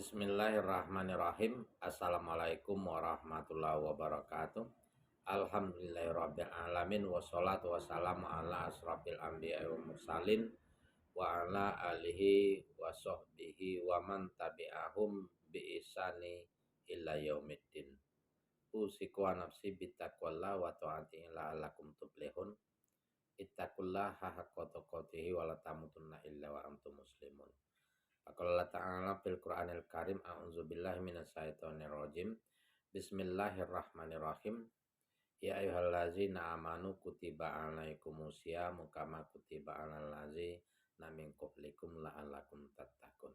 Bismillahirrahmanirrahim. Assalamualaikum warahmatullahi wabarakatuh. Alhamdulillahirabbil alamin wassalatu wassalamu ala asrofil anbiya'i wal mursalin wa ala alihi wa sahbihi wa man tabi'ahum bi ihsani illa yaumiddin. Usiku wa nafsi bittaqwallah wa ta'atihi la'allakum tuflihun. Ittaqullaha haqqa tuqatih wa la tamutunna illa wa antum muslimun. Allah Ta'ala fil Qur'anil Karim, a'udzubillahi minasyaitonir rajim. Bismillahirrahmanirrahim. Ya ayyuhallazina amanu kutiba alaikumusyamu kama kutiba alal ladzina min qablikum la'allakum tattaqun.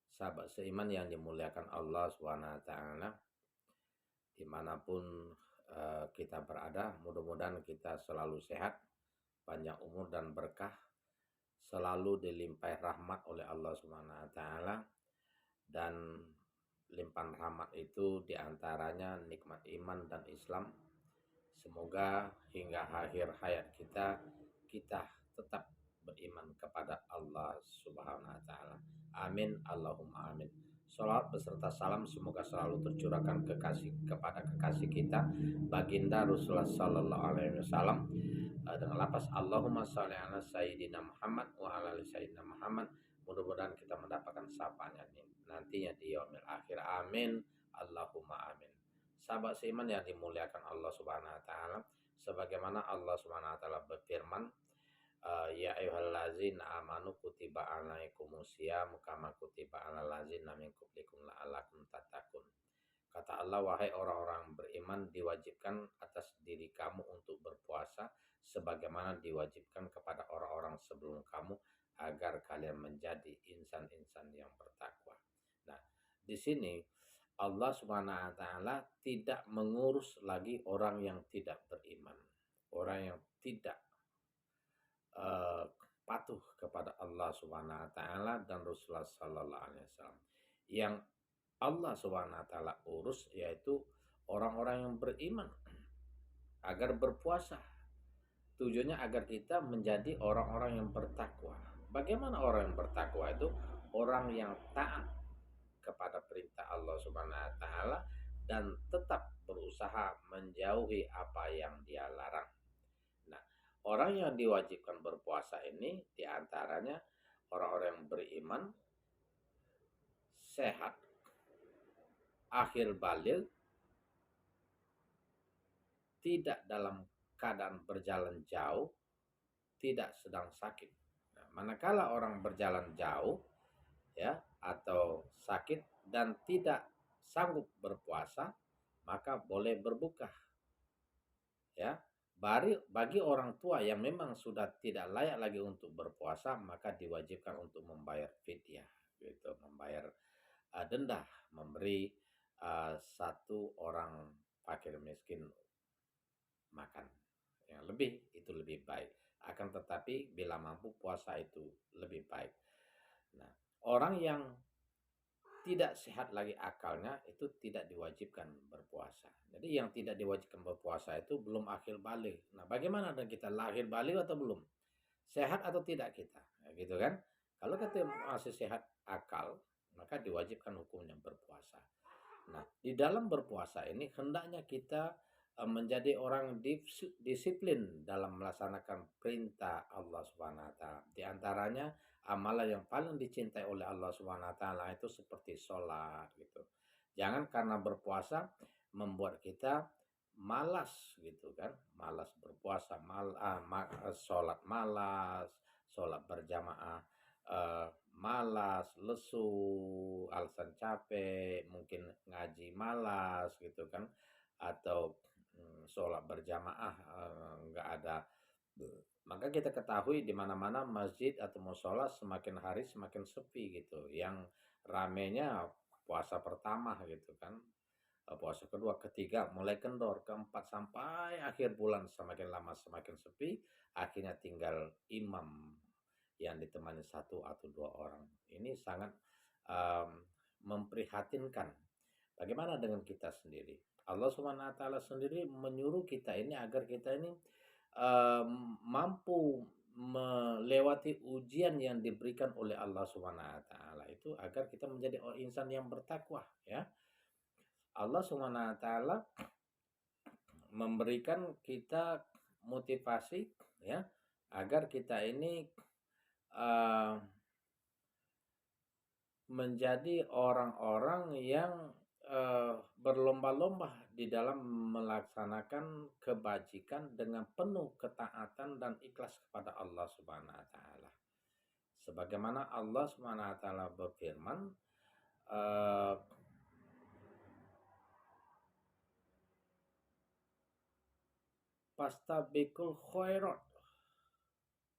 Sahabat seiman yang dimuliakan Allah Subhanahu wa taala, dimanapun kita berada, mudah-mudahan kita selalu sehat, panjang umur dan berkah, selalu dilimpahi rahmat oleh Allah Subhanahu wa taala. Dan limpahan rahmat itu diantaranya nikmat iman dan Islam. Semoga hingga akhir hayat kita tetap beriman kepada Allah Subhanahu wa taala. Amin Allahumma amin. Salawat beserta salam semoga selalu tercurahkan kepada kekasih kita baginda Rasulullah sallallahu alaihi wasallam dengan lafaz Allahumma shalli ala sayyidina Muhammad wa ala ali sayyidina Muhammad. Mudah-mudahan kita mendapatkan sapanya nantinya di yaumil akhir. Amin Allahumma amin. Sahabat seiman yang dimuliakan Allah Subhanahu wa taala, sebagaimana Allah Subhanahu wa taala berfirman, ya ayyuhallazina amanu kutiba alaikumusyamu kama kutiba alal ladzina min qablikum la'allakum tattaqun. Kata Allah, wahai orang-orang beriman, diwajibkan atas diri kamu untuk berpuasa sebagaimana diwajibkan kepada orang-orang sebelum kamu agar kalian menjadi insan-insan yang bertakwa. Nah, di sini Allah Subhanahu wa taala tidak mengurus lagi orang yang tidak beriman, orang yang tidak patuh kepada Allah Subhanahu wa taala dan Rasulullah sallallahu alaihi wasallam. Yang Allah Subhanahu wa taala urus yaitu orang-orang yang beriman agar berpuasa. Tujuannya agar kita menjadi orang-orang yang bertakwa. Bagaimana orang yang bertakwa itu? Orang yang taat kepada perintah Allah Subhanahu wa taala dan tetap berusaha menjauhi apa yang Dia larang. Nah, orang yang diwajibkan berpuasa ini diantaranya orang-orang yang beriman, sehat, akhir baligh, tidak dalam keadaan berjalan jauh, tidak sedang sakit. Nah, manakala orang berjalan jauh ya atau sakit dan tidak sanggup berpuasa, maka boleh berbuka. Ya, bagi orang tua yang memang sudah tidak layak lagi untuk berpuasa, maka diwajibkan untuk membayar fidyah, gitu, membayar denda, memberi satu orang fakir miskin makan yang lebih, itu lebih baik. Akan tetapi bila mampu puasa itu lebih baik. Nah, orang yang tidak sehat lagi akalnya itu tidak diwajibkan berpuasa. Jadi yang tidak diwajibkan berpuasa itu belum akhir baligh. Nah, bagaimana dengan kita, lahir baligh atau belum? Sehat atau tidak kita? Nah, gitu kan? Kalau kita masih sehat akal, maka diwajibkan hukumnya berpuasa. Nah, di dalam berpuasa ini hendaknya kita menjadi orang disiplin dalam melaksanakan perintah Allah Subhanahu wa taala. Di antaranya amalan yang paling dicintai oleh Allah Subhanahu wa taala itu seperti sholat gitu. Jangan karena berpuasa membuat kita malas gitu kan, malas berpuasa, sholat malas, sholat berjamaah malas, lesu, alasan capek, mungkin ngaji malas gitu kan, atau sholat berjamaah nggak ada. Maka kita ketahui di mana-mana masjid atau musola semakin hari semakin sepi gitu. Yang ramenya puasa pertama gitu kan, puasa kedua, ketiga mulai kendor, keempat sampai akhir bulan semakin lama semakin sepi. Akhirnya tinggal imam yang ditemani satu atau dua orang. Ini sangat memprihatinkan. Bagaimana dengan kita sendiri? Allah Subhanahu wa taala sendiri menyuruh kita ini agar kita ini mampu melewati ujian yang diberikan oleh Allah Subhanahu wa taala itu agar kita menjadi insan yang bertakwa ya. Allah Subhanahu wa taala memberikan kita motivasi ya agar kita ini uh, menjadi orang-orang yang berlomba-lomba di dalam melaksanakan kebajikan dengan penuh ketaatan dan ikhlas kepada Allah Subhanahu wa taala. Sebagaimana Allah Subhanahu wa taala berfirman, eh, "Fastabiqul khairat."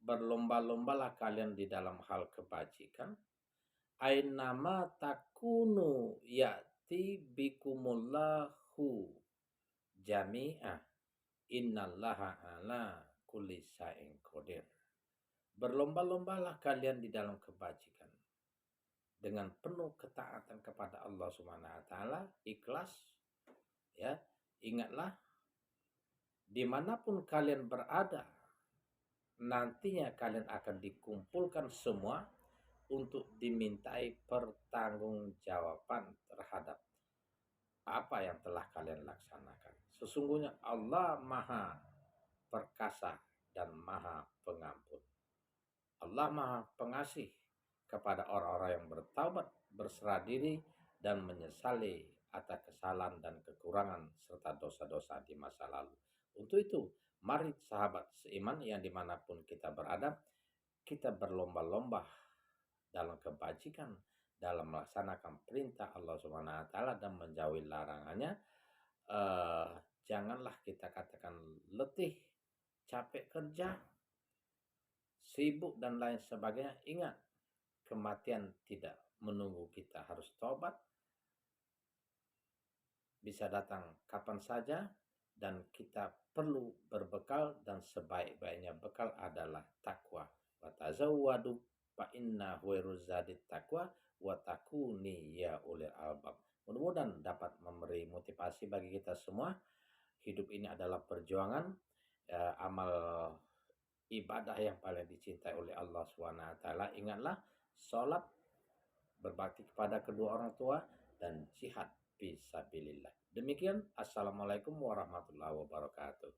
Berlomba-lombalah kalian di dalam hal kebajikan. Ainama takunu ya'ti bikumullahu jami'ah. Innallaha ala kulli syai'in qadir. Berlomba-lombalah kalian di dalam kebajikan dengan penuh ketaatan kepada Allah Subhanahu wa taala, ikhlas ya. Ingatlah dimanapun kalian berada, nantinya kalian akan dikumpulkan semua untuk dimintai pertanggungjawaban terhadap apa yang telah kalian laksanakan. Sesungguhnya Allah Maha Perkasa dan Maha Pengampun. Allah Maha Pengasih kepada orang-orang yang bertaubat, berserah diri, dan menyesali atas kesalahan dan kekurangan serta dosa-dosa di masa lalu. Untuk itu, mari sahabat seiman yang dimanapun kita berada, kita berlomba-lomba dalam kebajikan, dalam melaksanakan perintah Allah Subhanahu wa taala dan menjauhi larangannya. Eh, Janganlah kita katakan letih, capek kerja, sibuk dan lain sebagainya. Ingat, kematian tidak menunggu kita harus tobat. Bisa datang kapan saja dan kita perlu berbekal dan sebaik-baiknya bekal adalah takwa. Wa tazawwadu fa inna khairuz zadit taqwa wa takuni ya ulil albab. Mudah-mudahan dapat memberi motivasi bagi kita semua. Hidup ini adalah perjuangan, amal ibadah yang paling dicintai oleh Allah SWT. Ingatlah, sholat, berbakti kepada kedua orang tua, dan jihad fisabilillah. Demikian, assalamualaikum warahmatullahi wabarakatuh.